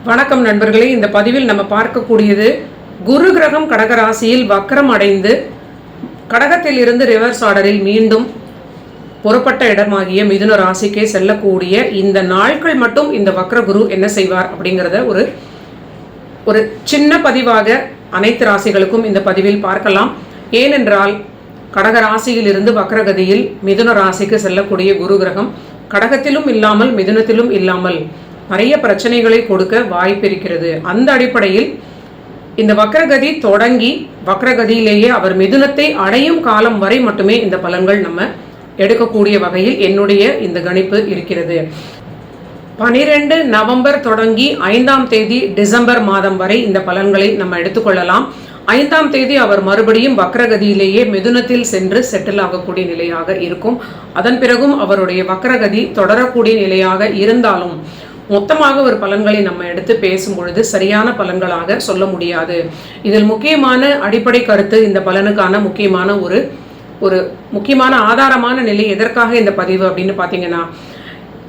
வணக்கம் நண்பர்களே. இந்த பதிவில் நம்ம பார்க்கக்கூடியது குரு கிரகம் கடகராசியில் வக்ரம் அடைந்து கடகத்தில் இருந்து ரிவர்ஸ் ஆர்டரில் மீண்டும் புறப்பட்ட இடமாகிய மிதுன ராசிக்கே செல்லக்கூடிய இந்த நாட்கள் மட்டும் இந்த வக்ர குரு என்ன செய்வார் அப்படிங்கிறத ஒரு சின்ன பதிவாக அனைத்து ராசிகளுக்கும் இந்த பதிவில் பார்க்கலாம். ஏனென்றால் கடக ராசியில் இருந்து வக்ரகதியில் மிதுன ராசிக்கு செல்லக்கூடிய குரு கிரகம் கடகத்திலும் இல்லாமல் மிதுனத்திலும் இல்லாமல் நிறைய பிரச்சனைகளை கொடுக்க வாய்ப்பிருக்கிறது. அந்த அடிப்படையில் இந்த வக்ரகதி தொடங்கி வக்ரகதியிலேயே அவர் மிதுனத்தை அடையும் காலம் வரை மட்டுமே இந்த பலன்கள் நம்ம எடுக்கக்கூடிய வகையில் என்னுடைய இந்த கணிப்பு இருக்கிறது. 12 நவம்பர் தொடங்கி 5ஆம் தேதி டிசம்பர் மாதம் வரை இந்த பலன்களை நம்ம எடுத்துக்கொள்ளலாம். 5ஆம் தேதி அவர் மறுபடியும் வக்ரகதியிலேயே மிதுனத்தில் சென்று செட்டில் ஆகக்கூடிய நிலையாக இருக்கும். அதன் பிறகும் அவருடைய வக்ரகதி தொடரக்கூடிய நிலையாக இருந்தாலும் மொத்தமாக ஒரு பலன்களை நம்ம எடுத்து பேசும் பொழுது சரியான பலன்களாக சொல்ல முடியாது. இதில் முக்கியமான அடிப்படை கருத்து, இந்த பலனுக்கான முக்கியமான ஒரு முக்கியமான ஆதாரமான நிலை எதற்காக இந்த பதிவு அப்படின்னு பார்த்தீங்கன்னா,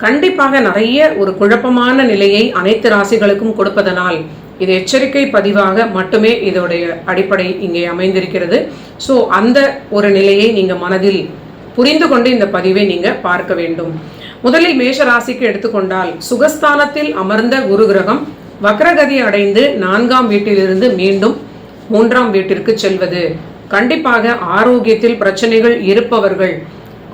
கண்டிப்பாக நிறைய ஒரு குழப்பமான நிலையை அனைத்து ராசிகளுக்கும் கொடுப்பதனால் இது எச்சரிக்கை பதிவாக மட்டுமே இதோடைய அடிப்படை இங்கே அமைந்திருக்கிறது. ஸோ அந்த ஒரு நிலையை நீங்கள் மனதில் புரிந்து கொண்டு இந்த பதிவை நீங்கள் பார்க்க வேண்டும். முதலில் மேஷ ராசிக்கு எடுத்துக்கொண்டால், சுகஸ்தானத்தில் அமர்ந்த குரு கிரகம் வக்ரகதி அடைந்து 4ஆம் வீட்டிலிருந்து மீண்டும் 3ஆம் வீட்டிற்கு செல்வது கண்டிப்பாக ஆரோக்கியத்தில் பிரச்சனைகள் இருப்பவர்கள்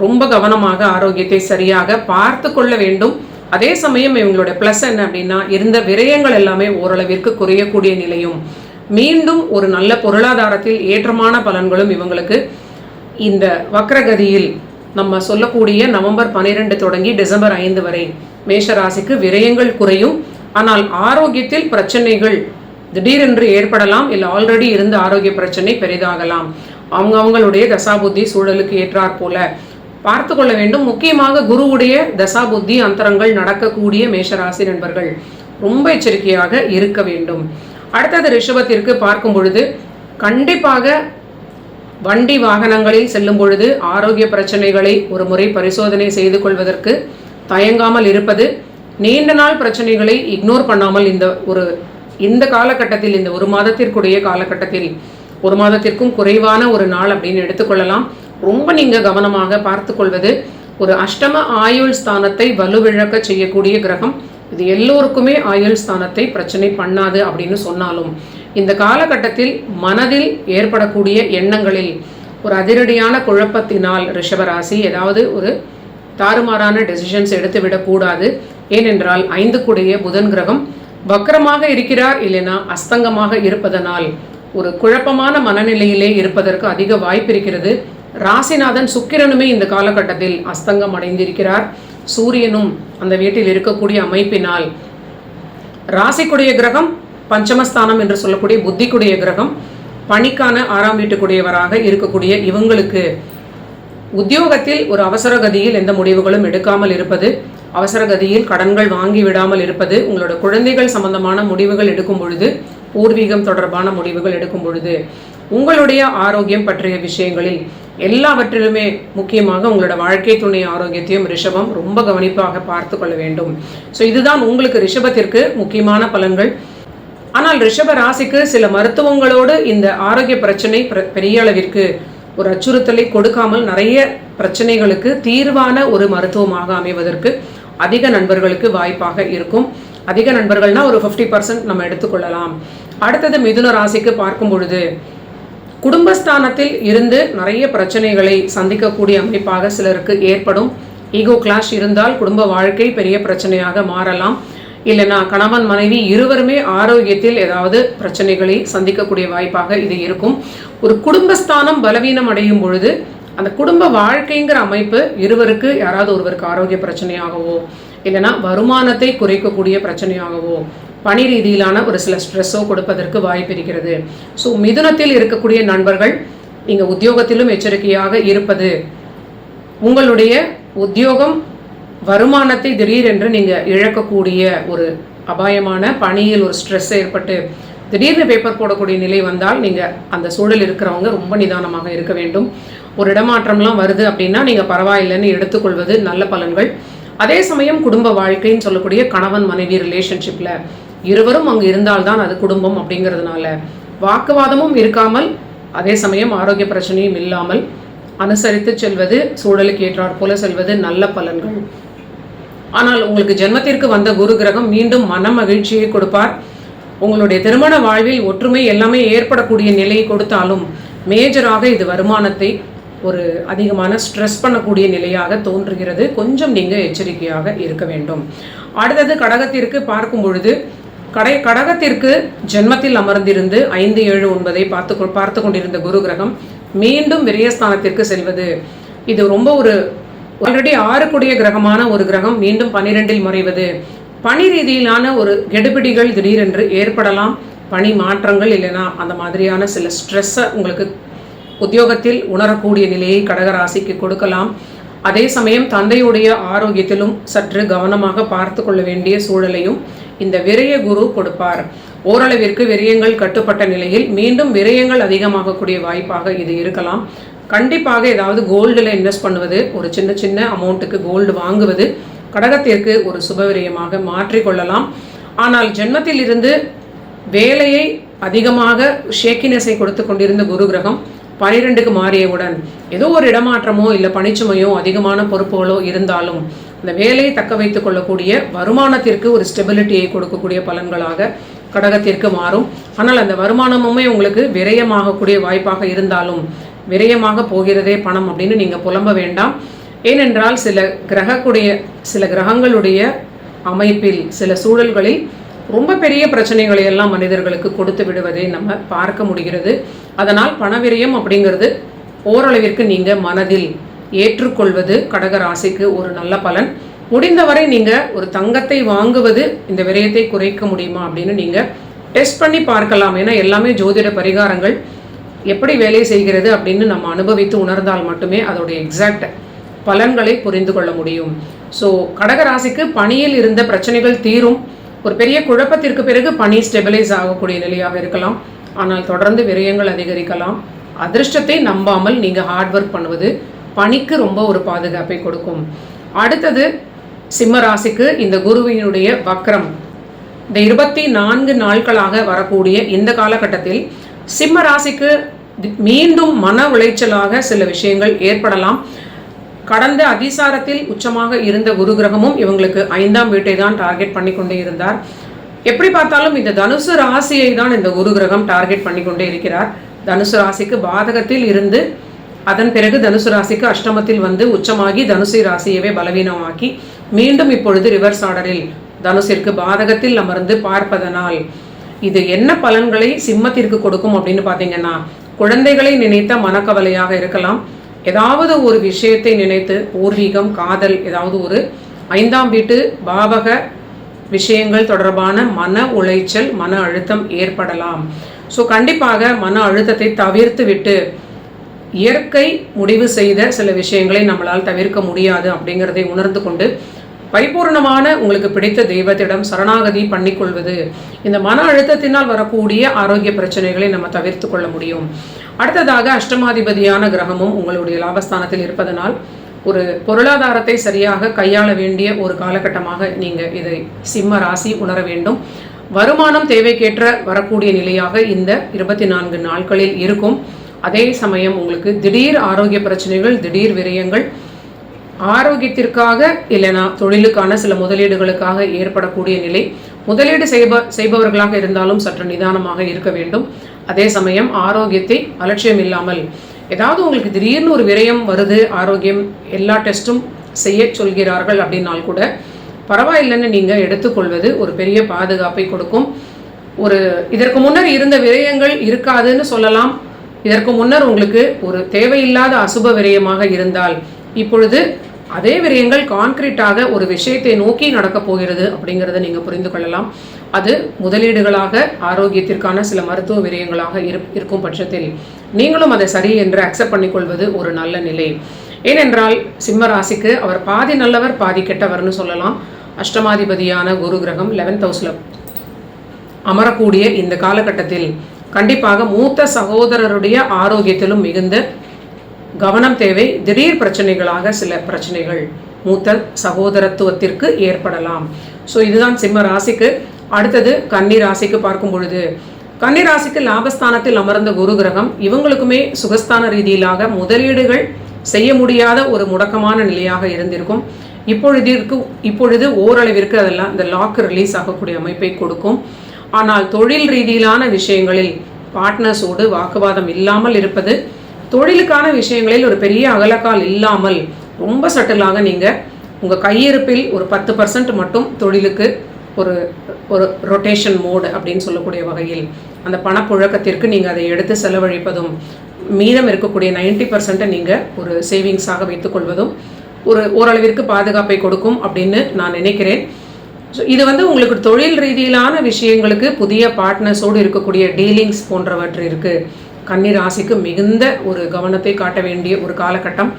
ரொம்ப கவனமாக ஆரோக்கியத்தை சரியாக பார்த்து கொள்ள வேண்டும். அதே சமயம் இவங்களுடைய பிளஸ் என்ன அப்படின்னா, இருந்த விரயங்கள் எல்லாமே ஓரளவிற்கு குறையக்கூடிய நிலையும் மீண்டும் ஒரு நல்ல பொருளாதாரத்தில் ஏற்றமான பலன்களும் இவங்களுக்கு இந்த வக்ரகதியில் நம்ம சொல்லக்கூடிய நவம்பர் 12 தொடங்கி டிசம்பர் 5 வரை மேஷ ராசிக்கு விரயங்கள் குறையும். ஆனால் ஆரோக்கியத்தில் பிரச்சனைகள் திடீரென்று ஏற்படலாம். இல்லை ஆல்ரெடி இருந்த ஆரோக்கிய பிரச்சனை பெரிதாகலாம். அவங்களுடைய தசாபுத்தி சூழலுக்கு ஏற்றாற் போல பார்த்து கொள்ள வேண்டும். முக்கியமாக குருவுடைய தசாபுத்தி அந்தரங்கள் நடக்கக்கூடிய மேஷராசி நண்பர்கள் ரொம்ப எச்சரிக்கையாக இருக்க வேண்டும். அடுத்தது ரிஷபத்திற்கு பார்க்கும் பொழுது, கண்டிப்பாக வண்டி வாகனங்களில் செல்லும் பொழுது ஆரோக்கிய பிரச்சனைகளை ஒரு முறை பரிசோதனை செய்து கொள்வதற்கு தயங்காமல் இருப்பது, நீண்ட நாள் பிரச்சனைகளை இக்னோர் பண்ணாமல் இந்த காலகட்டத்தில், இந்த ஒரு மாதத்திற்குடைய காலகட்டத்தில், ஒரு மாதத்திற்கும் குறைவான ஒரு நாள் அப்படின்னு எடுத்துக்கொள்ளலாம். ரொம்ப நீங்கள் கவனமாக பார்த்து கொள்வது. ஒரு அஷ்டம ஆயுள் ஸ்தானத்தை வலுவிழக்க செய்யக்கூடிய கிரகம். இது எல்லோருக்குமே ஆயுள் ஸ்தானத்தை பிரச்சனை பண்ணாது அப்படின்னு சொன்னாலும், இந்த காலகட்டத்தில் மனதில் ஏற்படக்கூடிய எண்ணங்களில் ஒரு அதிரடியான குழப்பத்தினால் ரிஷபராசி ஏதாவது ஒரு தாறுமாறான டெசிஷன்ஸ் எடுத்து விடக்கூடாது. ஏனென்றால் 5 புதன் கிரகம் வக்ரமாக இருக்கிறார், இல்லைனா அஸ்தங்கமாக இருப்பதனால் ஒரு குழப்பமான மனநிலையிலே இருப்பதற்கு அதிக வாய்ப்பு இருக்கிறது. ராசிநாதன் சுக்கிரனுமே இந்த காலகட்டத்தில் அஸ்தங்கம் அடைந்திருக்கிறார். சூரியனும் அந்த வீட்டில் இருக்கக்கூடிய அமைப்பினால் ராசிக்குடைய கிரகம் பஞ்சமஸ்தானம் என்று சொல்லக்கூடிய புத்திக்குடைய கிரகம் பணிக்கான 6ஆம் வீட்டுக்குடையவராக இருக்கக்கூடிய இவங்களுக்கு உத்தியோகத்தில் ஒரு அவசரகதியில் எந்த முடிவுகளும் எடுக்காமல் இருப்பது, அவசரகதியில் கடன்கள் வாங்கி விடாமல் இருப்பது, உங்களோட குழந்தைகள் சம்பந்தமான முடிவுகள் எடுக்கும் பொழுது, பூர்வீகம் தொடர்பான முடிவுகள் எடுக்கும் பொழுது, உங்களுடைய ஆரோக்கியம் பற்றிய விஷயங்களில் எல்லாவற்றிலுமே முக்கியமாக உங்களோட வாழ்க்கை துணை ஆரோக்கியத்தையும் ரிஷபம் ரொம்ப கவனிப்பாக பார்த்து கொள்ள வேண்டும். ஸோ இதுதான் உங்களுக்கு ரிஷபத்திற்கு முக்கியமான பலன்கள். ஆனால் ரிஷப ராசிக்கு சில மருத்துவங்களோடு இந்த ஆரோக்கிய பிரச்சனை பெரிய அளவிற்கு ஒரு அச்சுறுத்தலை கொடுக்காமல் நிறைய பிரச்சனைகளுக்கு தீர்வான ஒரு மருத்துவமாக அமைவதற்கு அதிக நண்பர்களுக்கு வாய்ப்பாக இருக்கும். அதிக நண்பர்கள்னா ஒரு 50% நம்ம எடுத்துக்கொள்ளலாம். அடுத்தது மிதுன ராசிக்கு பார்க்கும் பொழுது, குடும்பஸ்தானத்தில் இருந்து நிறைய பிரச்சனைகளை சந்திக்கக்கூடிய அமைப்பாக சிலருக்கு ஏற்படும். ஈகோ கிளாஷ் இருந்தால் குடும்ப வாழ்க்கை பெரிய பிரச்சனையாக மாறலாம். இல்லைனா கணவன் மனைவி இருவருமே ஆரோக்கியத்தில் ஏதாவது பிரச்சனைகளை சந்திக்கக்கூடிய வாய்ப்பாக இது இருக்கும். ஒரு குடும்பஸ்தானம் பலவீனம் அடையும் பொழுது அந்த குடும்ப வாழ்க்கைங்கிற அமைப்பு இருவருக்கு யாராவது ஒருவருக்கு ஆரோக்கிய பிரச்சனையாகவோ, இல்லைனா வருமானத்தை குறைக்கக்கூடிய பிரச்சனையாகவோ, பணி ரீதியிலான ஒரு சில ஸ்ட்ரெஸ்ஸோ கொடுப்பதற்கு வாய்ப்பு இருக்கிறது. ஸோ மிதுனத்தில் இருக்கக்கூடிய நண்பர்கள் நீங்கள் உத்தியோகத்திலும் எச்சரிக்கையாக இருப்பது, உங்களுடைய உத்தியோகம் வருமானத்தை திடீரென்று நீங்கள் இழக்கக்கூடிய ஒரு அபாயமான பணியில் ஒரு ஸ்ட்ரெஸ் ஏற்பட்டு திடீர்னு பேப்பர் போடக்கூடிய நிலை வந்தால் நீங்கள் அந்த சூழல் இருக்கிறவங்க ரொம்ப நிதானமாக இருக்க வேண்டும். ஒரு இடமாற்றம்லாம் வருது அப்படின்னா நீங்கள் பரவாயில்லைன்னு எடுத்துக்கொள்வது நல்ல பலன்கள். அதே சமயம் குடும்ப வாழ்க்கைன்னு சொல்லக்கூடிய கணவன் மனைவி ரிலேஷன்ஷிப்பில் இருவரும் அங்கு இருந்தால்தான் அது குடும்பம் அப்படிங்கிறதுனால வாக்குவாதமும் இருக்காமல் அதே சமயம் ஆரோக்கிய பிரச்சனையும் இல்லாமல் அனுசரித்து செல்வது, சூழலுக்கு ஏற்றாற் போல செல்வது நல்ல பலன்கள். ஆனால் உங்களுக்கு ஜென்மத்திற்கு வந்த குரு கிரகம் மீண்டும் மன மகிழ்ச்சியை கொடுப்பார். உங்களுடைய திருமண வாழ்வில் ஒற்றுமை எல்லாமே ஏற்படக்கூடிய நிலையை கொடுத்தாலும் மேஜராக இது வருமானத்தை ஒரு அதிகமான ஸ்ட்ரெஸ் பண்ணக்கூடிய நிலையாக தோன்றுகிறது. கொஞ்சம் நீங்கள் எச்சரிக்கையாக இருக்க வேண்டும். அடுத்தது கடகத்திற்கு பார்க்கும் பொழுது கடகத்திற்கு ஜென்மத்தில் அமர்ந்திருந்து 5, 7, 9 பார்த்து கொண்டிருந்த குரு கிரகம் மீண்டும் விரயஸ்தானத்திற்கு செல்வது, இது ரொம்ப ஒரு ஆல்ரெடி 6 கூடிய கிரகமான ஒரு கிரகம் மீண்டும் 12இல் மறைவது, பணி ரீதியிலான ஒரு கெடுபிடிகள் திடீரென்று ஏற்படலாம். பணி மாற்றங்கள் இல்லைனா அந்த மாதிரியான சில ஸ்ட்ரெஸ்ஸை உங்களுக்கு உத்தியோகத்தில் உணரக்கூடிய நிலையை கடகராசிக்கு கொடுக்கலாம். அதே சமயம் தந்தையுடைய ஆரோக்கியத்திலும் சற்று கவனமாக பார்த்து கொள்ள வேண்டிய சூழலையும் இந்த விரய குரு கொடுப்பார். ஓரளவிற்கு விரயங்கள் கட்டுப்பட்ட நிலையில் மீண்டும் விரயங்கள் அதிகமாகக்கூடிய வாய்ப்பாக இது இருக்கலாம். கண்டிப்பாக ஏதாவது கோல்டில் இன்வெஸ்ட் பண்ணுவது, ஒரு சின்ன சின்ன அமௌண்ட்டுக்கு கோல்டு வாங்குவது கடகத்திற்கு ஒரு சுபவிரயமாக மாற்றிக்கொள்ளலாம். ஆனால் ஜென்மத்தில் இருந்து வேலையை அதிகமாக ஷேக்கினஸை கொடுத்து கொண்டிருந்த குரு கிரகம் 12க்கு மாறியவுடன் ஏதோ ஒரு இடமாற்றமோ இல்லை பணிச்சுமையோ அதிகமான பொறுப்புகளோ இருந்தாலும் அந்த வேலையை தக்க வைத்துக் கொள்ளக்கூடிய வருமானத்திற்கு ஒரு ஸ்டெபிலிட்டியை கொடுக்கக்கூடிய பலன்களாக கடகத்திற்கு மாறும். ஆனால் அந்த வருமானமுமே உங்களுக்கு விரயமாகக்கூடிய வாய்ப்பாக இருந்தாலும் விரயமாக போகிறதே பணம் அப்படின்னு நீங்கள் புலம்ப வேண்டாம். ஏனென்றால் சில கிரகங்களுடைய அமைப்பில் சில சூழல்களில் ரொம்ப பெரிய பிரச்சனைகளை எல்லாம் மனிதர்களுக்கு கொடுத்து விடுவதை நம்ம பார்க்க முடிகிறது. அதனால் பணவிரயம் அப்படிங்கிறது ஓரளவிற்கு நீங்கள் மனதில் ஏற்றுக்கொள்வது கடகராசிக்கு ஒரு நல்ல பலன். முடிந்தவரை நீங்கள் ஒரு தங்கத்தை வாங்குவது இந்த விரயத்தை குறைக்க முடியுமா அப்படின்னு நீங்கள் டெஸ்ட் பண்ணி பார்க்கலாம். ஏன்னா எல்லாமே ஜோதிட பரிகாரங்கள் எப்படி வேலை செய்கிறது அப்படின்னு நம்ம அனுபவித்து உணர்ந்தால் மட்டுமே அதோடைய எக்ஸாக்ட் பலன்களை புரிந்து கொள்ள முடியும். ஸோ கடகராசிக்கு பணியில் இருந்த பிரச்சனைகள் தீரும். ஒரு பெரிய குழப்பத்திற்கு பிறகு பணி ஸ்டெபிலைஸ் ஆகக்கூடிய நிலையாக இருக்கலாம். ஆனால் தொடர்ந்து விரயங்கள் அதிகரிக்கலாம். அதிர்ஷ்டத்தை நம்பாமல் நீங்கள் ஹார்ட் ஒர்க் பண்ணுவது பணிக்கு ரொம்ப ஒரு பாதுகாப்பை கொடுக்கும். அடுத்தது சிம்ம ராசிக்கு இந்த குருவினுடைய வக்ரம் இந்த 24 நாட்களாக வரக்கூடிய இந்த காலகட்டத்தில் சிம்ம ராசிக்கு மீண்டும் மன உளைச்சலாக சில விஷயங்கள் ஏற்படலாம். கடந்த அதிசாரத்தில் உச்சமாக இருந்த குரு கிரகமும் இவங்களுக்கு 5ஆம் வீட்டை தான் டார்கெட் பண்ணி கொண்டே இருந்தார். எப்படி பார்த்தாலும் இந்த தனுசு ராசியை தான் இந்த குரு கிரகம் டார்கெட் பண்ணி கொண்டே இருக்கிறார். தனுசு ராசிக்கு பாதகத்தில் இருந்து அதன் பிறகு தனுசு ராசிக்கு அஷ்டமத்தில் வந்து உச்சமாகி தனுசு ராசியவே பலவீனமாக்கி மீண்டும் இப்பொழுது ரிவர்ஸ் ஆர்டரில் தனுசிற்கு பாதகத்தில் அமர்ந்து பார்ப்பதனால் இது என்ன பலன்களை சிம்மத்திற்கு கொடுக்கும் அப்படின்னு பார்த்தீங்கன்னா, குழந்தைகளை நினைத்த மனக்கவலையாக இருக்கலாம். ஏதாவது ஒரு விஷயத்தை நினைத்து பூர்வீகம், காதல், ஏதாவது ஒரு 5ஆம் வீட்டு பாவக விஷயங்கள் தொடர்பான மன உளைச்சல், மன அழுத்தம் ஏற்படலாம். ஸோ கண்டிப்பாக மன அழுத்தத்தை தவிர்த்து விட்டு இயற்கை முடிவு செய்த சில விஷயங்களை நம்மளால் தவிர்க்க முடியாது அப்படிங்கிறதை உணர்ந்து கொண்டு பரிபூர்ணமான உங்களுக்கு பிடித்த தெய்வத்திடம் சரணாகதி பண்ணிக்கொள்வது இந்த மன அழுத்தத்தினால் வரக்கூடிய ஆரோக்கிய பிரச்சனைகளை நம்ம தவிர்த்து கொள்ள முடியும். அடுத்ததாக அஷ்டமாதிபதியான கிரகமும் உங்களுடைய லாபஸ்தானத்தில் இருப்பதனால் ஒரு பொருளாதாரத்தை சரியாக கையாள வேண்டிய ஒரு காலகட்டமாக நீங்கள் இதை சிம்ம ராசி உணர வேண்டும். வருமானம் தேவைக்கேற்ற வரக்கூடிய நிலையாக இந்த 24 நாட்களில் இருக்கும். அதே சமயம் உங்களுக்கு திடீர் ஆரோக்கிய பிரச்சனைகள், திடீர் விரயங்கள், ஆரோக்கியத்திற்காக இல்லைனா தொழிலுக்கான சில முதலீடுகளுக்காக ஏற்படக்கூடிய நிலை. முதலீடு செய்பவர்களாக இருந்தாலும் சற்று நிதானமாக இருக்க வேண்டும். அதே சமயம் ஆரோக்கியத்தை அலட்சியம் இல்லாமல், ஏதாவது உங்களுக்கு திடீர்னு ஒரு விரயம் வருது, ஆரோக்கியம் எல்லா டெஸ்ட்டும் செய்ய சொல்கிறார்கள் அப்படின்னால் கூட பரவாயில்லைன்னு நீங்கள் எடுத்துக்கொள்வது ஒரு பெரிய பாதுகாப்பை கொடுக்கும். இதற்கு முன்னர் இருந்த விரயங்கள் இருக்காதுன்னு சொல்லலாம். இதற்கு முன்னர் உங்களுக்கு ஒரு தேவையில்லாத அசுப விரயமாக இருந்தால் இப்பொழுது அதே விரயங்கள் கான்கிரீட்டாக ஒரு விஷயத்தை நோக்கி நடக்கப் போகிறது அப்படிங்கிறத நீங்கள் புரிந்து கொள்ளலாம். அது முதலீடுகளாக, ஆரோக்கியத்திற்கான சில மருத்துவ விரயங்களாக இருக்கும் பட்சத்தில் நீங்களும் அதை சரி என்று அக்செப்ட் பண்ணிக்கொள்வது ஒரு நல்ல நிலை. ஏனென்றால் சிம்ம ராசிக்கு அவர் பாதி நல்லவர் பாதி கெட்டவர்னு சொல்லலாம். அஷ்டமாதிபதியான குரு கிரகம் 11th ஹவுஸில் அமரக்கூடிய இந்த காலகட்டத்தில் கண்டிப்பாக மூத்த சகோதரருடைய ஆரோக்கியத்திலும் மிகுந்த கவனம் தேவை. திடீர் பிரச்சனைகளாக சில பிரச்சனைகள் மூத்த சகோதரத்துவத்திற்கு ஏற்படலாம். ஸோ இதுதான் சிம்ம ராசிக்கு. அடுத்தது கன்னி ராசிக்கு பார்க்கும் பொழுது, கன்னி ராசிக்கு லாபஸ்தானத்தில் அமர்ந்த குரு கிரகம் இவங்களுக்குமே சுகஸ்தான ரீதியிலாக முதலீடுகள் செய்ய முடியாத ஒரு முடக்கமான நிலையாக இருந்திருக்கும். இப்பொழுது ஓரளவிற்கு அதெல்லாம் இந்த லாக் ரிலீஸ் ஆகக்கூடிய அமைப்பை கொடுக்கும். ஆனால் தொழில் ரீதியிலான விஷயங்களில் பார்ட்னர்ஸோடு வாக்குவாதம் இல்லாமல் இருப்பது, தொழிலுக்கான விஷயங்களில் ஒரு பெரிய அகலக்கால் இல்லாமல் ரொம்ப சட்டிலாக நீங்கள் உங்கள் கையிருப்பில் ஒரு 10% மட்டும் தொழிலுக்கு ஒரு ஒரு ரொட்டேஷன் மோடு அப்படின்னு சொல்லக்கூடிய வகையில் அந்த பணப்புழக்கத்திற்கு நீங்கள் அதை எடுத்து செலவழிப்பதும், மீதம் இருக்கக்கூடிய 90% நீங்கள் ஒரு சேவிங்ஸாக வைத்துக்கொள்வதும் ஓரளவிற்கு பாதுகாப்பை கொடுக்கும் அப்படின்னு நான் நினைக்கிறேன். ஸோ இது உங்களுக்கு தொழில் ரீதியிலான விஷயங்களுக்கு புதிய பார்ட்னர்ஸோடு இருக்கக்கூடிய டீலிங்ஸ் போன்றவற்றிற்கு கன்னி ராசிக்கு மிகுந்த ஒரு கவனத்தை காட்ட வேண்டிய ஒரு காலகட்டம்.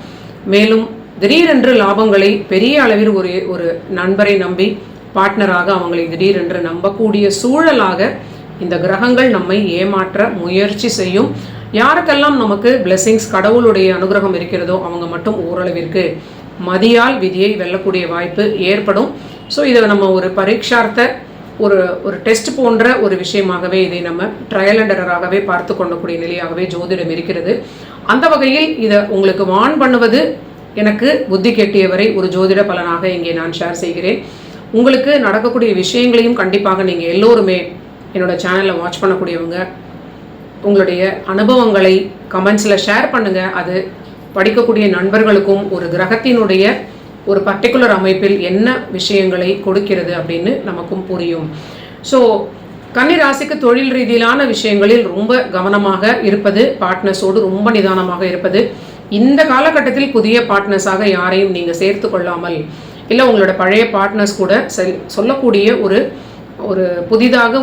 மேலும் திடீரென்று லாபங்களை பெரிய அளவில் ஒரு நண்பரை நம்பி பார்ட்னராக அவங்களை திடீரென்று நம்பக்கூடிய சூழலாக இந்த கிரகங்கள் நம்மை ஏமாற்ற முயற்சி செய்யும். யாருக்கெல்லாம் நமக்கு பிளெஸிங்ஸ் கடவுளுடைய அனுகிரகம் இருக்கிறதோ அவங்க மட்டும் ஓரளவிற்கு மதியால் விதியை வெல்லக்கூடிய வாய்ப்பு ஏற்படும். ஸோ இதை நம்ம ஒரு பரீட்சார்த்த ஒரு டெஸ்ட் போன்ற ஒரு விஷயமாகவே இதை நம்ம ட்ரையல் அண்ட் எரராகவே பார்த்து கொள்ளக்கூடிய நிலையாகவே ஜோதிடம் இருக்கிறது. அந்த வகையில் இதை உங்களுக்கு வான் பண்ணுவது எனக்கு புத்தி கெட்டியவரை ஒரு ஜோதிட பலனாக இங்கே நான் ஷேர் செய்கிறேன். உங்களுக்கு நடக்கக்கூடிய விஷயங்களையும் கண்டிப்பாக நீங்கள் எல்லோருமே என்னோட சேனலை வாட்ச் பண்ணக்கூடியவங்க உங்களுடைய அனுபவங்களை கமெண்ட்ஸில் ஷேர் பண்ணுங்கள். அது படிக்கக்கூடிய நண்பர்களுக்கும் ஒரு கிரகத்தினுடைய ஒரு பர்டிகுலர் அமைப்பில் என்ன விஷயங்களை கொடுக்கிறது அப்படின்னு நமக்கும் புரியும். ஸோ கன்னி ராசிக்கு தொழில் ரீதியிலான விஷயங்களில் ரொம்ப கவனமாக இருப்பது, பார்ட்னர்ஸோடு ரொம்ப நிதானமாக இருப்பது. இந்த காலகட்டத்தில் புதிய பார்ட்னர்ஸாக யாரையும் நீங்கள் சேர்த்து கொள்ளாமல், இல்லை உங்களோட பழைய பார்ட்னர்ஸ் கூட சொல்லக்கூடிய ஒரு புதிதாக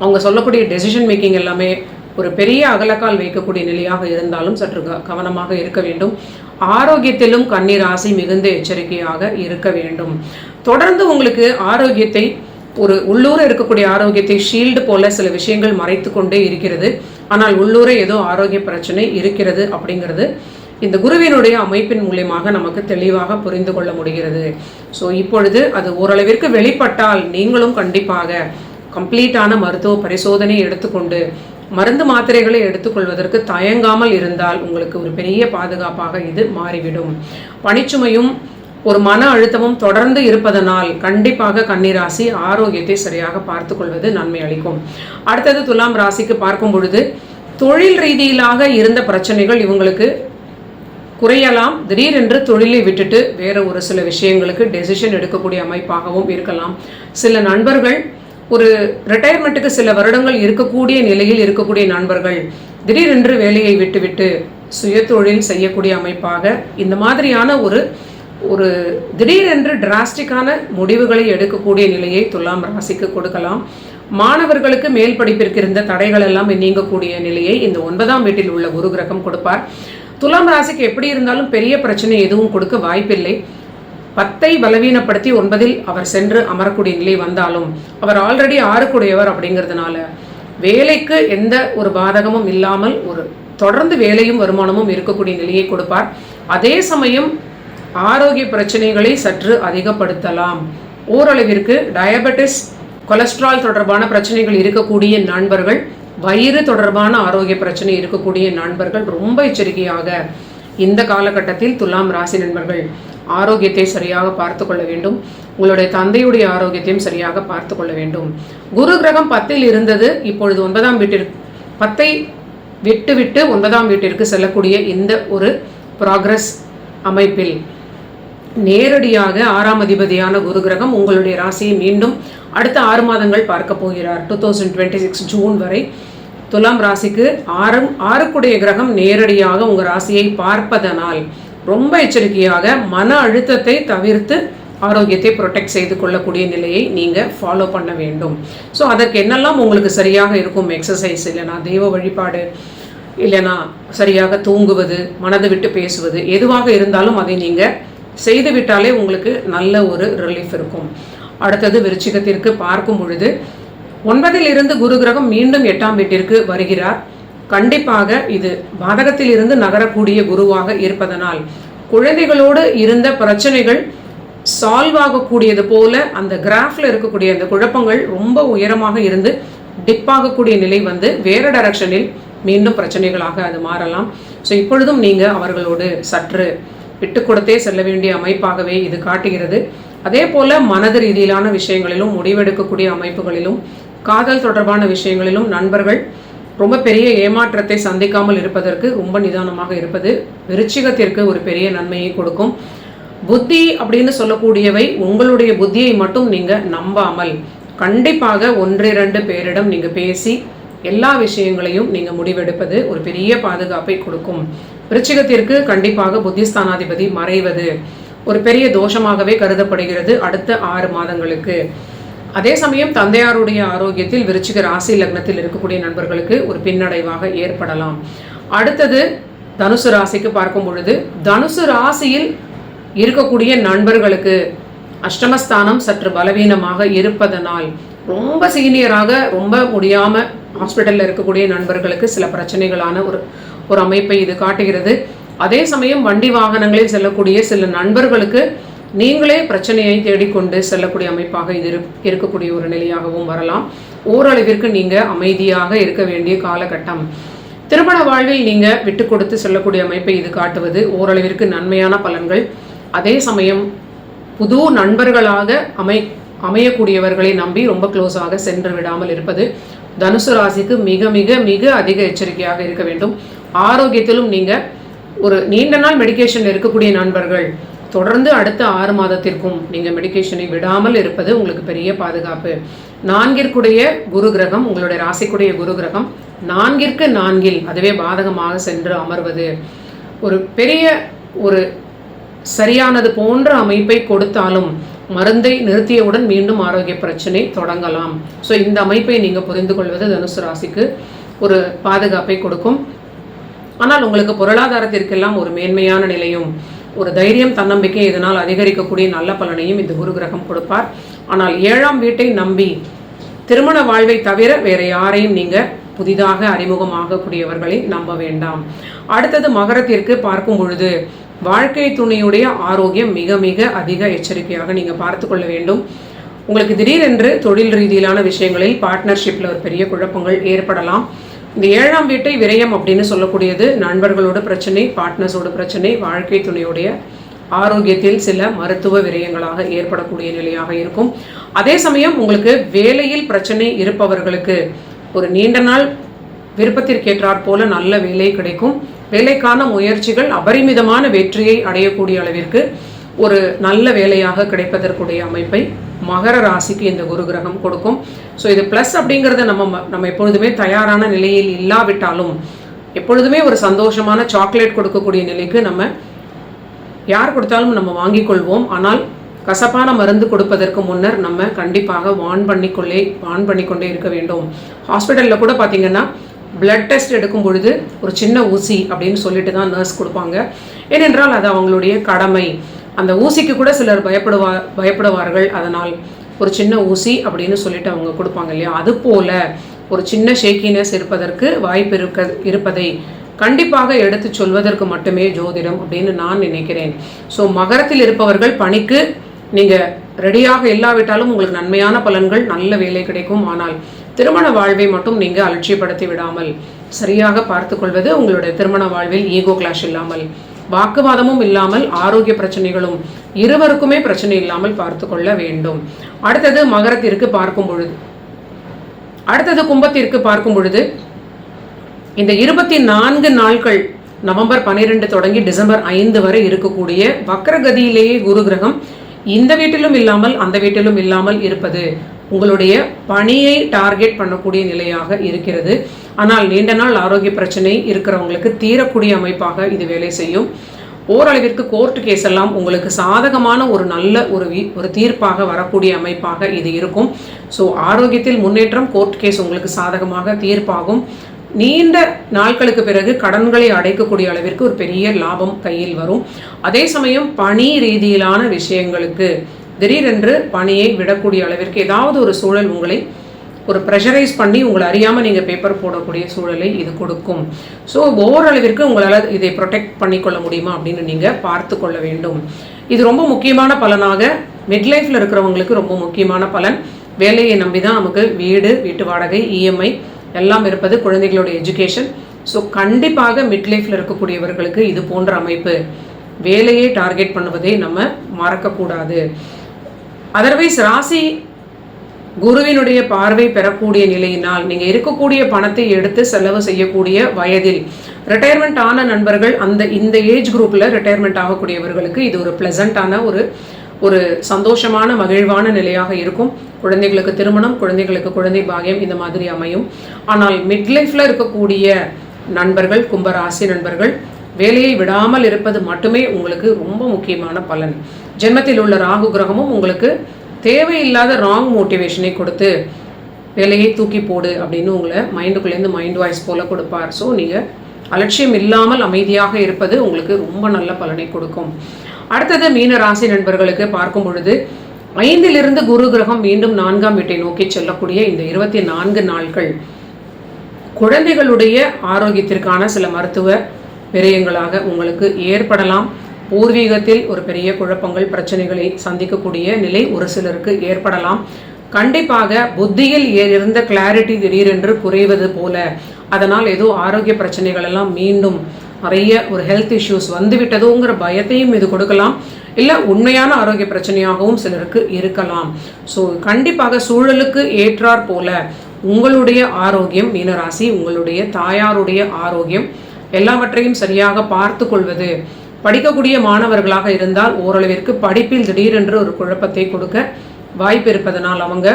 அவங்க சொல்லக்கூடிய டெசிஷன் மேக்கிங் எல்லாமே ஒரு பெரிய அகலக்கால் வைக்கக்கூடிய நிலையாக இருந்தாலும் சற்று கவனமாக இருக்க வேண்டும். ஆரோக்கியத்திலும் கன்னி ராசி மிகுந்த எச்சரிக்கையாக இருக்க வேண்டும். தொடர்ந்து உங்களுக்கு ஆரோக்கியத்தை உள்ளூர இருக்கக்கூடிய ஆரோக்கியத்தை ஷீல்டு போல சில விஷயங்கள் மறைத்து கொண்டே இருக்கிறது. ஆனால் உள்ளூர ஏதோ ஆரோக்கிய பிரச்சனை இருக்கிறது அப்படிங்கிறது இந்த குருவினுடைய அமைப்பின் மூலியமாக நமக்கு தெளிவாக புரிந்து கொள்ள முடிகிறது. ஸோ இப்பொழுது அது ஓரளவிற்கு வெளிப்பட்டால் நீங்களும் கண்டிப்பாக கம்ப்ளீட்டான மருத்துவ பரிசோதனை எடுத்துக்கொண்டு மருந்து மாத்திரைகளை எடுத்துக்கொள்வதற்கு தயங்காமல் இருந்தால் உங்களுக்கு ஒரு பெரிய பாதுகாப்பாக இது மாறிவிடும். பணிச்சுமையும் ஒரு மன அழுத்தமும் தொடர்ந்து இருப்பதனால் கண்டிப்பாக கன்னிராசி ஆரோக்கியத்தை சரியாக பார்த்து கொள்வது நன்மை அளிக்கும். அடுத்தது துலாம் ராசிக்கு பார்க்கும் பொழுது தொழில் ரீதியிலாக இருந்த பிரச்சனைகள் இவங்களுக்கு குறையலாம். திடீரென்று தொழிலை விட்டுட்டு வேற ஒரு சில விஷயங்களுக்கு டெசிஷன் எடுக்கக்கூடிய அமைப்பாகவும் இருக்கலாம். சில நண்பர்கள் ஒரு ரிட்டையர்மெண்ட்டுக்கு சில வருடங்கள் இருக்கக்கூடிய நிலையில் இருக்கக்கூடிய நண்பர்கள் திடீரென்று வேலையை விட்டுவிட்டு சுய தொழில் செய்யக்கூடிய அமைப்பாக இந்த மாதிரியான ஒரு திடீரென்று டிராஸ்டிக்கான முடிவுகளை எடுக்கக்கூடிய நிலையை துலாம் ராசிக்கு கொடுக்கலாம். மாணவர்களுக்கு மேல் படிப்பிற்கு இருந்த தடைகள் எல்லாம் நீங்கக்கூடிய நிலையை இந்த 9ஆம் வீட்டில் உள்ள குரு கிரகம் கொடுப்பார். துலாம் ராசிக்கு எப்படி இருந்தாலும் பெரிய பிரச்சனை எதுவும் கொடுக்க வாய்ப்பில்லை. 10ஐ பலவீனப்படுத்தி 9இல் அவர் சென்று அமரக்கூடிய நிலை வந்தாலும் அவர் ஆல்ரெடி 6க்குடையவர் அப்படிங்கிறதுனால வேலைக்கு எந்த ஒரு பாதகமும் இல்லாமல் தொடர்ந்து வேலையும் வருமானமும் இருக்கக்கூடிய நிலையை கொடுப்பார். அதே சமயம் ஆரோக்கிய பிரச்சனைகளை சற்று அதிகப்படுத்தலாம். ஓரளவிற்கு டயபெட்டிஸ், கொலஸ்ட்ரால் தொடர்பான பிரச்சனைகள் இருக்கக்கூடிய நண்பர்கள், வயிறு தொடர்பான ஆரோக்கிய பிரச்சனை இருக்கக்கூடிய நண்பர்கள் ரொம்ப எச்சரிக்கையாக இந்த காலகட்டத்தில் துலாம் ராசி நண்பர்கள் ஆரோக்கியத்தை சரியாக பார்த்து கொள்ள வேண்டும். உங்களுடைய தந்தையுடைய ஆரோக்கியத்தையும் சரியாக பார்த்து கொள்ள வேண்டும். குரு கிரகம் 10இல் இருந்தது, இப்பொழுது 9ஆம் வீட்டிற்கு 10ஐ விட்டு 9ஆம் வீட்டிற்கு செல்லக்கூடிய இந்த ஒரு ப்ராக்ரஸ் அமைப்பில் நேரடியாக 6ஆம் அதிபதியான குரு கிரகம் உங்களுடைய ராசியை மீண்டும் அடுத்த 6 மாதங்கள் பார்க்க போகிறார். 2026 ஜூன் வரை துலாம் ராசிக்கு 6க்குடைய கிரகம் நேரடியாக உங்கள் ராசியை பார்ப்பதனால் ரொம்ப எச்சரிக்கையாக மன அழுத்தத்தை தவிர்த்து ஆரோக்கியத்தை ப்ரொடெக்ட் செய்து கொள்ளக்கூடிய நிலையை நீங்கள் ஃபாலோ பண்ண வேண்டும். ஸோ அதற்கு என்னெல்லாம் உங்களுக்கு சரியாக இருக்கும்? எக்ஸசைஸ், இல்லைனா தெய்வ வழிபாடு, இல்லைனா சரியாக தூங்குவது, மனது விட்டு பேசுவது, எதுவாக இருந்தாலும் அதை நீங்கள் செய்து விட்டாலே உங்களுக்கு நல்ல ஒரு ரிலீஃப் இருக்கும். அடுத்தது விருச்சிகத்திற்கு பார்க்கும் பொழுது 9இல் இருந்து குரு கிரகம் மீண்டும் 8ஆம் வீட்டிற்கு வருகிறார். கண்டிப்பாக இது பாதகத்தில் இருந்து நகரக்கூடிய குருவாக இருப்பதனால் குழந்தைகளோடு இருந்த பிரச்சனைகள் சால்வ் ஆகக்கூடியது போல அந்த கிராஃபில் இருக்கக்கூடிய அந்த குழப்பங்கள் ரொம்ப உயரமாக இருந்து டிப் ஆகக்கூடிய நிலை வந்து வேறு டைரக்ஷனில் மீண்டும் பிரச்சனைகளாக அது மாறலாம். ஸோ இப்பொழுதும் நீங்கள் அவர்களோடு சற்று விட்டு கொடுத்தே செல்ல வேண்டிய அமைப்பாகவே இது காட்டுகிறது. அதே போல் மனது ரீதியிலான விஷயங்களிலும் முடிவெடுக்கக்கூடிய அமைப்புகளிலும் காதல் தொடர்பான விஷயங்களிலும் நண்பர்கள் ரொம்ப பெரிய ஏமாற்றத்தை சந்திக்காமல் இருப்பதற்கு ரொம்ப நிதானமாக இருப்பது விருச்சிகத்திற்கு ஒரு பெரிய நன்மையை கொடுக்கும். புத்தி அப்படின்னு சொல்லக்கூடியவை உங்களுடைய புத்தியை மட்டும் நீங்கள் நம்பாமல் கண்டிப்பாக 1-2 பேரிடம் நீங்கள் பேசி எல்லா விஷயங்களையும் நீங்கள் முடிவெடுப்பது ஒரு பெரிய பாதுகாப்பை கொடுக்கும். விருச்சிகத்திற்கு கண்டிப்பாக புத்திஸ்தானாதிபதி மறைவது ஒரு பெரிய தோஷமாகவே கருதப்படுகிறது அடுத்த 6 மாதங்களுக்கு. அதே சமயம் தந்தையாருடைய ஆரோக்கியத்தில் விருச்சிக ராசி லக்னத்தில் இருக்கக்கூடிய நண்பர்களுக்கு ஒரு பின்னடைவாக ஏற்படலாம். அடுத்தது தனுசு ராசிக்கு பார்க்கும் பொழுது தனுசு ராசியில் இருக்கக்கூடிய நண்பர்களுக்கு அஷ்டமஸ்தானம் சற்று பலவீனமாக இருப்பதனால் ரொம்ப சீனியராக ரொம்ப முடியாமல் ஹாஸ்பிட்டலில் இருக்கக்கூடிய நண்பர்களுக்கு சில பிரச்சனைகளான ஒரு அமைப்பை இது காட்டுகிறது. அதே சமயம் வண்டி வாகனங்களில் செல்லக்கூடிய சில நண்பர்களுக்கு நீங்களே பிரச்சனையை தேடிக்கொண்டு செல்லக்கூடிய அமைப்பாக இது இருக்கக்கூடிய ஒரு நிலையாகவும் வரலாம். ஓரளவிற்கு நீங்கள் அமைதியாக இருக்க வேண்டிய காலகட்டம். திருமண வாழ்வில் நீங்கள் விட்டு கொடுத்து செல்லக்கூடிய அமைப்பை இது காட்டுவது ஓரளவிற்கு நன்மையான பலன்கள். அதே சமயம் புது நண்பர்களாக அமையக்கூடியவர்களை நம்பி ரொம்ப க்ளோஸாக சென்று விடாமல் இருப்பது தனுசு ராசிக்கு மிக மிக மிக அதிக எச்சரிக்கையாக இருக்க வேண்டும். ஆரோக்கியத்திலும் நீங்கள் ஒரு நீண்ட நாள் மெடிக்கேஷன் இருக்கக்கூடிய நண்பர்கள் தொடர்ந்து அடுத்த 6 மாதத்திற்கும் நீங்கள் மெடிக்கேஷனை விடாமல் இருப்பது உங்களுக்கு பெரிய பாதுகாப்பு. 4ற்குடைய குரு கிரகம் உங்களுடைய ராசிக்குடைய குரு கிரகம் 4ற்கு 4 அதுவே பாதகமாக சென்று அமர்வது ஒரு பெரிய ஒரு சரியானது போன்ற அமைப்பை கொடுத்தாலும் மருந்தை நிறுத்தியவுடன் மீண்டும் ஆரோக்கிய பிரச்சனை தொடங்கலாம். ஸோ இந்த அமைப்பை நீங்கள் புரிந்து கொள்வது தனுசு ராசிக்கு ஒரு பாதுகாப்பை கொடுக்கும். ஆனால் உங்களுக்கு பொருளாதாரத்திற்கெல்லாம் ஒரு மேன்மையான நிலையும் ஒரு தைரியம் தன்னம்பிக்கை இதனால் அதிகரிக்கக்கூடிய நல்ல பலனையும் இந்த குரு கிரகம் கொடுப்பார். ஆனால் 7ஆம் வீட்டை நம்பி திருமண வாழ்வை தவிர வேற யாரையும் நீங்கள் புதிதாக அறிமுகமாகக்கூடியவர்களை நம்ப வேண்டாம். அடுத்தது மகரத்திற்கு பார்க்கும் பொழுது வாழ்க்கை துணையுடைய ஆரோக்கியம் மிக மிக அதிக எச்சரிக்கையாக நீங்கள் பார்த்து கொள்ள வேண்டும். உங்களுக்கு திடீரென்று தொழில் ரீதியிலான விஷயங்களில் பார்ட்னர்ஷிப்பில் ஒரு பெரிய குழப்பங்கள் ஏற்படலாம். இந்த 7ஆம் வீட்டை விரயம் அப்படின்னு சொல்லக்கூடியது நண்பர்களோட பிரச்சனை, பார்ட்னர்ஸோட பிரச்சனை, வாழ்க்கை துணையுடைய ஆரோக்கியத்தில் சில மருத்துவ விரயங்களாக ஏற்படக்கூடிய நிலையாக இருக்கும். அதே சமயம் உங்களுக்கு வேலையில் பிரச்சனை இருப்பவர்களுக்கு ஒரு நீண்ட நாள் விருப்பத்திற்கேற்றாற் போல நல்ல வேலை கிடைக்கும். வேலைக்கான முயற்சிகள் அபரிமிதமான வெற்றியை அடையக்கூடிய அளவிற்கு ஒரு நல்ல வேலையாக கிடைப்பதற்குடைய அமைப்பை மகர ராசிக்கு இந்த குரு கிரகம் கொடுக்கும். ஸோ இது ப்ளஸ் அப்படிங்கிறத நம்ம எப்பொழுதுமே தயாரான நிலையில் இல்லாவிட்டாலும் எப்பொழுதுமே ஒரு சந்தோஷமான சாக்லேட் கொடுக்கக்கூடிய நிலைக்கு நம்ம யார் கொடுத்தாலும் நம்ம வாங்கிக் கொள்வோம். ஆனால் கசப்பான மருந்து கொடுப்பதற்கு முன்னர் நம்ம கண்டிப்பாக வான் பண்ணிக்கொண்டே இருக்க வேண்டும். ஹாஸ்பிட்டலில் கூட பார்த்தீங்கன்னா பிளட் டெஸ்ட் எடுக்கும் பொழுது ஒரு சின்ன ஊசி அப்படின்னு சொல்லிட்டு தான் நர்ஸ் கொடுப்பாங்க. ஏனென்றால் அது அவங்களுடைய கடமை. அந்த ஊசிக்கு கூட சிலர் பயப்படுவார்கள். அதனால் ஒரு சின்ன ஊசி அப்படின்னு சொல்லிட்டு அவங்க கொடுப்பாங்க இல்லையா, அது போல ஒரு சின்ன ஷேக்கினஸ் இருப்பதற்கு வாய்ப்பு இருப்பதை கண்டிப்பாக எடுத்து சொல்வதற்கு மட்டுமே ஜோதிடம் அப்படின்னு நான் நினைக்கிறேன். ஸோ மகரத்தில் இருப்பவர்கள் பணிக்கு நீங்கள் ரெடியாக இல்லாவிட்டாலும் உங்களுக்கு நன்மையான பலன்கள், நல்ல வேலை கிடைக்கும். ஆனால் திருமண வாழ்வை மட்டும் நீங்கள் அலட்சியப்படுத்தி விடாமல் சரியாக பார்த்து கொள்வது உங்களுடைய திருமண வாழ்வில் ஈகோ கிளாஷ் இல்லாமல், வாக்குவாதமும் இல்லாமல், ஆரோக்கிய பிரச்சனைகளும் இருவருக்குமே பிரச்சனை இல்லாமல் பார்த்து கொள்ள வேண்டும். அடுத்தது மகரத்திற்கு பார்க்கும் பொழுது அடுத்தது கும்பத்திற்கு பார்க்கும் பொழுது இந்த 24 நாட்கள் நவம்பர் 12 தொடங்கி டிசம்பர் 5 வரை இருக்கக்கூடிய வக்ரகதியிலேயே குரு கிரகம் இந்த வீட்டிலும் இல்லாமல் அந்த வீட்டிலும் இல்லாமல் இருப்பது உங்களுடைய பணியை டார்கெட் பண்ணக்கூடிய நிலையாக இருக்கிறது. ஆனால் நீண்ட நாள் ஆரோக்கிய பிரச்சனை இருக்கிறவங்களுக்கு தீரக்கூடிய அமைப்பாக இது வேலை செய்யும். ஓரளவிற்கு கோர்ட் கேஸ் எல்லாம் உங்களுக்கு சாதகமான ஒரு நல்ல ஒரு தீர்ப்பாக வரக்கூடிய அமைப்பாக இது இருக்கும். ஸோ ஆரோக்கியத்தில் முன்னேற்றம், கோர்ட் கேஸ் உங்களுக்கு சாதகமாக தீர்ப்பாகும். நீண்ட நாட்களுக்கு பிறகு கடன்களை அடைக்கக்கூடிய அளவிற்கு ஒரு பெரிய லாபம் கையில் வரும். அதே சமயம் பணி ரீதியிலான விஷயங்களுக்கு திடீரென்று பணியை விடக்கூடிய அளவிற்கு ஏதாவது ஒரு சூழல் உங்களை ஒரு ப்ரெஷரைஸ் பண்ணி உங்களை அறியாமல் நீங்கள் பேப்பர் போடக்கூடிய சூழலை இது கொடுக்கும். ஸோ ஓரளவிற்கு உங்களால் இதை ப்ரொடெக்ட் பண்ணிக்கொள்ள முடியுமா அப்படின்னு நீங்கள் பார்த்து கொள்ள வேண்டும். இது ரொம்ப முக்கியமான பலனாக மிட்லைஃப்ல இருக்கிறவங்களுக்கு ரொம்ப முக்கியமான பலன். வேலையை நம்பி தான் நமக்கு வீடு, வீட்டு வாடகை, இஎம்ஐ எல்லாம் இருப்பது, குழந்தைகளோட எஜுகேஷன். ஸோ கண்டிப்பாக மிட்லைஃப்ல இருக்கக்கூடியவர்களுக்கு இது போன்ற அமைப்பு, வேலையை டார்கெட் பண்ணுவதை நம்ம மறக்கக்கூடாது. அதர்வைஸ் ராசி குருவினுடைய பார்வை பெறக்கூடிய நிலையினால் நீங்கள் இருக்கக்கூடிய பணத்தை எடுத்து செலவு செய்யக்கூடிய வயதில் ரிட்டையர்மெண்ட் ஆன நண்பர்கள், இந்த ஏஜ் குரூப்பில் ரிட்டையர்மெண்ட் ஆகக்கூடியவர்களுக்கு இது ஒரு ப்ளசண்ட்டான ஒரு சந்தோஷமான மகிழ்வான நிலையாக இருக்கும். குழந்தைகளுக்கு திருமணம், குழந்தைகளுக்கு குழந்தை பாகியம் இந்த மாதிரி அமையும். ஆனால் மிட்லைஃப்ல இருக்கக்கூடிய நண்பர்கள், கும்பராசி நண்பர்கள், வேலையை விடாமல் இருப்பது மட்டுமே உங்களுக்கு ரொம்ப முக்கியமான பலன். ஜென்மத்தில் உள்ள ராகு கிரகமும் உங்களுக்கு தேவையில்லாத ராங் மோட்டிவேஷனை கொடுத்து வேலையை தூக்கி போடு அப்படின்னு உங்களை மைண்டுக்குள்ளேருந்து மைண்ட் வாய்ஸ் போல கொடுப்பார். ஸோ நீங்கள் அலட்சியம் இல்லாமல் அமைதியாக இருப்பது உங்களுக்கு ரொம்ப நல்ல பலனை கொடுக்கும். அடுத்தது மீன ராசி நண்பர்களுக்கு பார்க்கும் பொழுது 5லிருந்து குரு கிரகம் மீண்டும் 4ஆம் வீட்டை நோக்கி செல்லக்கூடிய இந்த 24 நாட்கள் குழந்தைகளுடைய ஆரோக்கியத்திற்கான சில மருத்துவ விரயங்களாக உங்களுக்கு ஏற்படலாம். பூர்வீகத்தில் ஒரு பெரிய குழப்பங்கள், பிரச்சனைகளை சந்திக்கக்கூடிய நிலை ஒரு சிலருக்கு ஏற்படலாம். கண்டிப்பாக புத்தியில் இருந்த கிளாரிட்டி திடீரென்று குறைவது போல, அதனால் ஏதோ ஆரோக்கிய பிரச்சனைகள் எல்லாம் மீண்டும் நிறைய ஒரு ஹெல்த் இஷ்யூஸ் வந்துவிட்டதோங்கிற பயத்தையும் இது கொடுக்கலாம். இல்லை உண்மையான ஆரோக்கிய பிரச்சனையாகவும் சிலருக்கு இருக்கலாம். ஸோ கண்டிப்பாக சூழலுக்கு ஏற்றாற் போல உங்களுடைய ஆரோக்கியம் மீனராசி, உங்களுடைய தாயாருடைய ஆரோக்கியம் எல்லாவற்றையும் சரியாக பார்த்து கொள்வது. படிக்கக்கூடிய மாணவர்களாக இருந்தால் ஓரளவிற்கு படிப்பில் திடீரென்று ஒரு குழப்பத்தை கொடுக்க வாய்ப்பு இருப்பதனால் அவங்க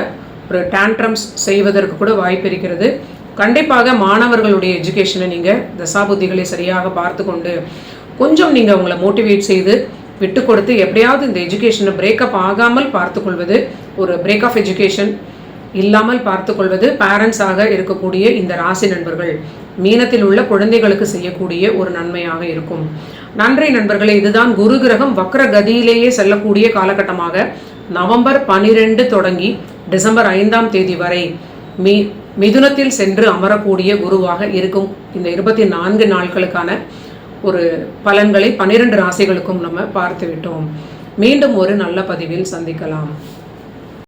ஒரு டேண்ட்ரம்ஸ் செய்வதற்கு கூட வாய்ப்பு இருக்கிறது. கண்டிப்பாக மாணவர்களுடைய எஜுகேஷனை நீங்கள் தசாபுத்திகளை சரியாக பார்த்து கொண்டு கொஞ்சம் நீங்கள் அவங்கள மோட்டிவேட் செய்து விட்டு கொடுத்து எப்படியாவது இந்த எஜுகேஷனை பிரேக்கப் ஆகாமல் பார்த்து கொள்வது, ஒரு பிரேக் ஆஃப் எஜுகேஷன் இல்லாமல் பார்த்து கொள்வது பேரண்ட்ஸாக இருக்கக்கூடிய இந்த ராசி நண்பர்கள் மீனத்தில் உள்ள குழந்தைகளுக்கு செய்யக்கூடிய ஒரு நன்மையாக இருக்கும். நன்றி நண்பர்களே. இதுதான் குரு கிரகம் வக்ர கதியிலேயே செல்லக்கூடிய காலகட்டமாக நவம்பர் 12 தொடங்கி டிசம்பர் 5ஆம் தேதி வரை மிதுனத்தில் சென்று அமரக்கூடிய குருவாக இருக்கும் இந்த 24 நாட்களுக்கான ஒரு பலன்களை 12 ராசிகளுக்கும் நம்ம பார்த்து விட்டோம். மீண்டும் ஒரு நல்ல பதிவில் சந்திக்கலாம்.